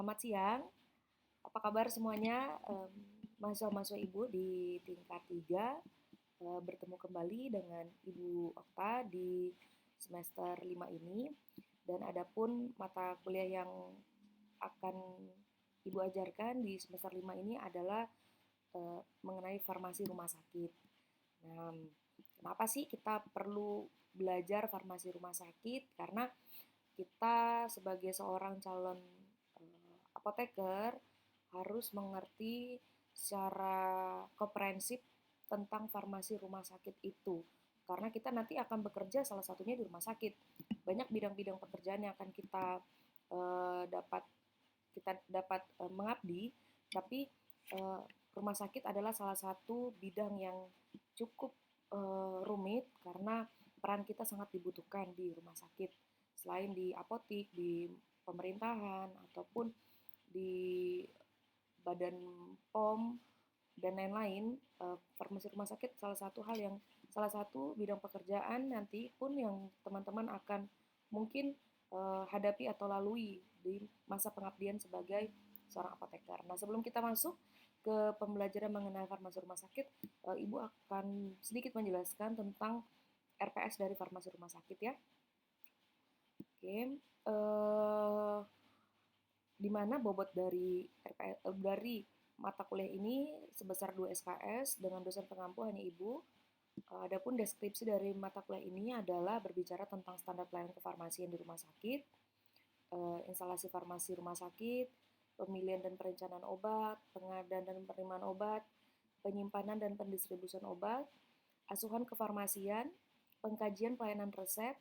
Selamat siang, apa kabar semuanya? Mahasiswa-mahasiswa Ibu di tingkat 3 bertemu kembali dengan Ibu Okta di semester 5 ini. Dan adapun mata kuliah yang akan Ibu ajarkan di semester 5 ini adalah mengenai farmasi rumah sakit. Nah, kenapa sih kita perlu belajar farmasi rumah sakit? Karena kita sebagai seorang calon apoteker harus mengerti secara komprehensif tentang farmasi rumah sakit itu. Karena kita nanti akan bekerja salah satunya di rumah sakit. Banyak bidang-bidang pekerjaan yang akan dapat mengabdi, tapi rumah sakit adalah salah satu bidang yang cukup rumit karena peran kita sangat dibutuhkan di rumah sakit. Selain di apotik, di pemerintahan, ataupun di badan POM, dan lain-lain, farmasi rumah sakit salah satu bidang pekerjaan nanti pun yang teman-teman akan mungkin hadapi atau lalui di masa pengabdian sebagai seorang apoteker. Nah, sebelum kita masuk ke pembelajaran mengenai farmasi rumah sakit, Ibu akan sedikit menjelaskan tentang RPS dari farmasi rumah sakit ya. Oke, di mana bobot dari mata kuliah ini sebesar 2 SKS dengan dosen pengampu hanya Ibu. Adapun deskripsi dari mata kuliah ini adalah berbicara tentang standar pelayanan kefarmasian di rumah sakit, instalasi farmasi rumah sakit, pemilihan dan perencanaan obat, pengadaan dan penerimaan obat, penyimpanan dan pendistribusian obat, asuhan kefarmasian, pengkajian pelayanan resep,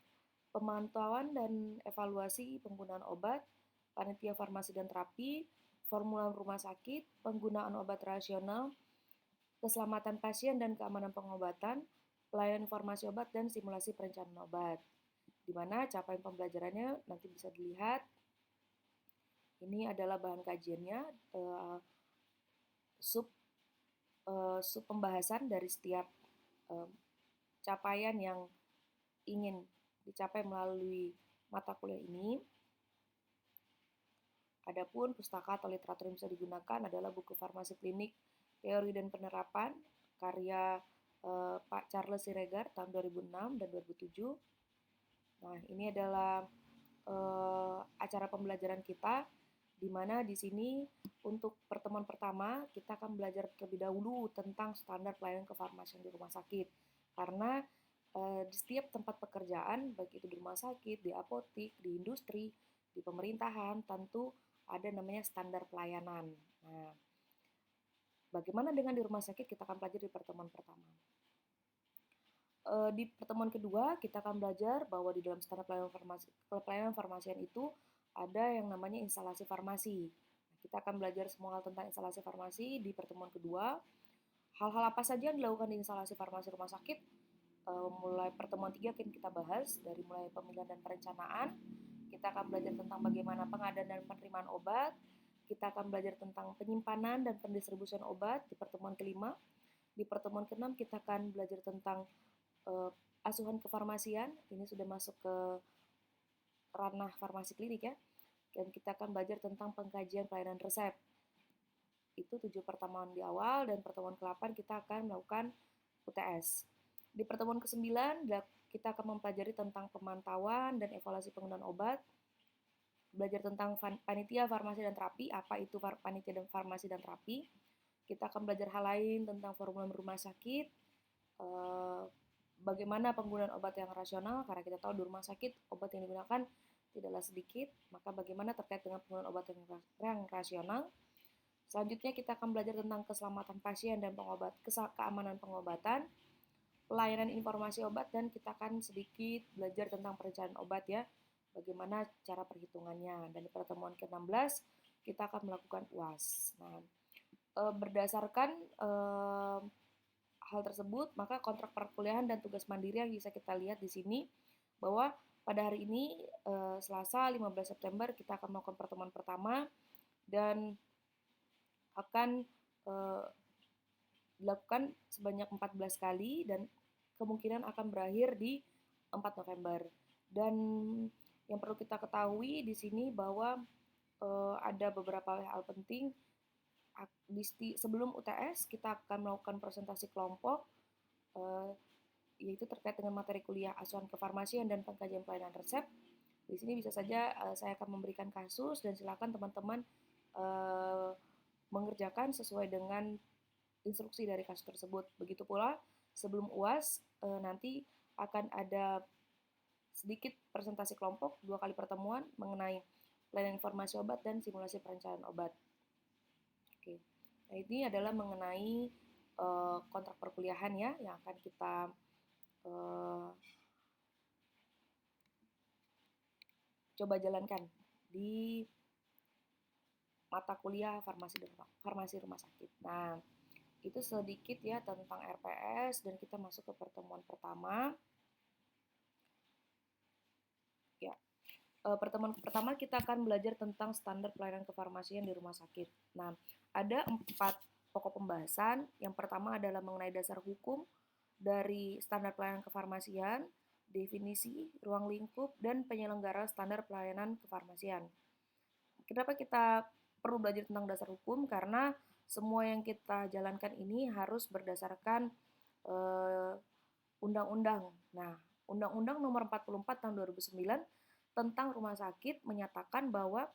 pemantauan dan evaluasi penggunaan obat, panitia farmasi dan terapi, formular rumah sakit, penggunaan obat rasional, keselamatan pasien dan keamanan pengobatan, pelayanan informasi obat, dan simulasi perencanaan obat. Di mana capaian pembelajarannya nanti bisa dilihat. Ini adalah bahan kajiannya, sub pembahasan dari setiap capaian yang ingin dicapai melalui mata kuliah ini. Adapun pustaka atau literatur yang bisa digunakan adalah buku Farmasi Klinik, Teori dan Penerapan, karya Pak Charles Siregar tahun 2006 dan 2007. Nah, ini adalah acara pembelajaran kita, di mana di sini untuk pertemuan pertama kita akan belajar terlebih dahulu tentang standar pelayanan kefarmasian di rumah sakit. Karena di setiap tempat pekerjaan, baik itu di rumah sakit, di apotik, di industri, di pemerintahan, tentu ada namanya standar pelayanan. Nah, bagaimana dengan di rumah sakit, kita akan pelajari di pertemuan pertama. Di pertemuan kedua, kita akan belajar bahwa di dalam standar pelayanan farmasian itu ada yang namanya instalasi farmasi. Nah, kita akan belajar semua hal tentang instalasi farmasi di pertemuan kedua. Hal-hal apa saja yang dilakukan di instalasi farmasi rumah sakit? Mulai pertemuan 3 akan kita bahas, dari mulai pemilihan dan perencanaan. Kita akan belajar tentang bagaimana pengadaan dan penerimaan obat. Kita akan belajar tentang penyimpanan dan pendistribusian obat di pertemuan kelima. Di pertemuan keenam kita akan belajar tentang asuhan kefarmasian. Ini sudah masuk ke ranah farmasi klinik ya. Dan kita akan belajar tentang pengkajian pelayanan resep. Itu 7 pertemuan di awal, dan pertemuan ke-8 kita akan melakukan UTS. Di pertemuan ke-9 kita akan mempelajari tentang pemantauan dan evaluasi penggunaan obat, belajar tentang panitia farmasi dan terapi, apa itu panitia dan farmasi dan terapi. Kita akan belajar hal lain tentang formulir rumah sakit, bagaimana penggunaan obat yang rasional, karena kita tahu di rumah sakit obat yang digunakan tidaklah sedikit, maka bagaimana terkait dengan penggunaan obat yang rasional. Selanjutnya kita akan belajar tentang keselamatan pasien dan keamanan pengobatan, pelayanan informasi obat, dan kita akan sedikit belajar tentang perencanaan obat ya, bagaimana cara perhitungannya. Dan di pertemuan ke-16 kita akan melakukan UAS. Nah, berdasarkan hal tersebut, maka kontrak perkuliahan dan tugas mandiri yang bisa kita lihat di sini, bahwa pada hari ini Selasa 15 September kita akan melakukan pertemuan pertama dan akan dilakukan sebanyak 14 kali dan kemungkinan akan berakhir di 4 November. Dan yang perlu kita ketahui di sini bahwa ada beberapa hal penting. Sebelum UTS kita akan melakukan presentasi kelompok, yaitu terkait dengan materi kuliah asuhan kefarmasian dan pengkajian pelayanan resep. Di sini bisa saja saya akan memberikan kasus dan silakan teman-teman mengerjakan sesuai dengan instruksi dari kasus tersebut. Begitu pula sebelum UAS nanti akan ada sedikit presentasi kelompok 2 kali pertemuan mengenai pelayanan informasi obat dan simulasi perencanaan obat. Oke. Nah, ini adalah mengenai kontrak perkuliahan ya yang akan kita coba jalankan di mata kuliah farmasi rumah sakit. Nah, itu sedikit ya tentang RPS dan kita masuk ke pertemuan pertama. Ya, pertemuan pertama kita akan belajar tentang standar pelayanan kefarmasian di rumah sakit. Nah, ada 4 pokok pembahasan. Yang pertama adalah mengenai dasar hukum dari standar pelayanan kefarmasian, definisi, ruang lingkup, dan penyelenggara standar pelayanan kefarmasian. Kenapa kita perlu belajar tentang dasar hukum? Karena semua yang kita jalankan ini harus berdasarkan undang-undang. Nah, Undang-Undang Nomor 44 Tahun 2009 tentang rumah sakit menyatakan bahwa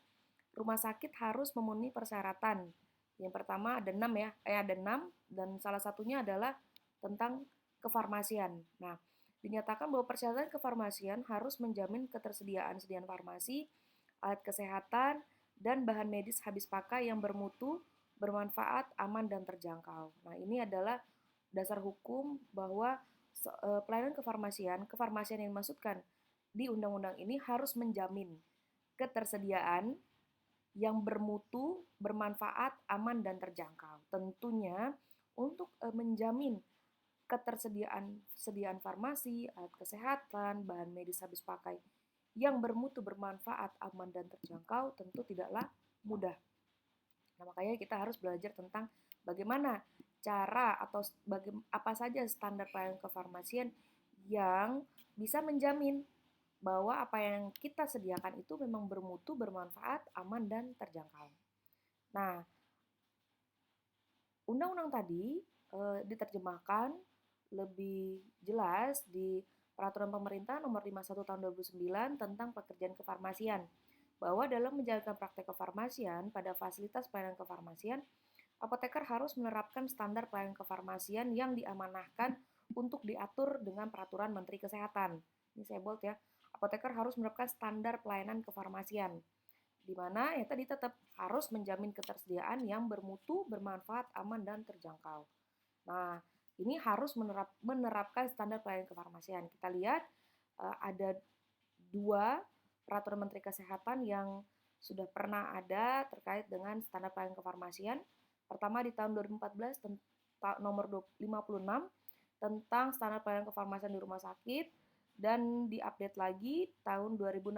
rumah sakit harus memenuhi persyaratan. Yang pertama ada 6 ya, ada 6 dan salah satunya adalah tentang kefarmasian. Nah, dinyatakan bahwa persyaratan kefarmasian harus menjamin ketersediaan farmasi, alat kesehatan, dan bahan medis habis pakai yang bermutu, bermanfaat, aman, dan terjangkau. Nah, ini adalah dasar hukum bahwa pelayanan kefarmasian yang dimaksudkan di undang-undang ini harus menjamin ketersediaan yang bermutu, bermanfaat, aman, dan terjangkau. Tentunya untuk menjamin ketersediaan farmasi, alat kesehatan, bahan medis habis pakai yang bermutu, bermanfaat, aman, dan terjangkau tentu tidaklah mudah. Nah, makanya kita harus belajar tentang bagaimana cara atau apa saja standar pelayanan kefarmasian yang bisa menjamin bahwa apa yang kita sediakan itu memang bermutu, bermanfaat, aman, dan terjangkau. Nah, undang-undang tadi diterjemahkan lebih jelas di Peraturan Pemerintah Nomor 51 Tahun 2009 tentang pekerjaan kefarmasian, bahwa dalam menjalankan praktek kefarmasian pada fasilitas pelayanan kefarmasian, apoteker harus menerapkan standar pelayanan kefarmasian yang diamanahkan untuk diatur dengan Peraturan Menteri Kesehatan. Ini saya bold ya. Apoteker harus menerapkan standar pelayanan kefarmasian, di mana ya tadi tetap harus menjamin ketersediaan yang bermutu, bermanfaat, aman, dan terjangkau. Nah, ini harus menerapkan standar pelayanan kefarmasian. Kita lihat ada 2 peraturan Menteri Kesehatan yang sudah pernah ada terkait dengan standar pelayanan kefarmasian. Pertama di tahun 2014 nomor 56 tentang standar pelayanan kefarmasian di rumah sakit dan diupdate lagi tahun 2016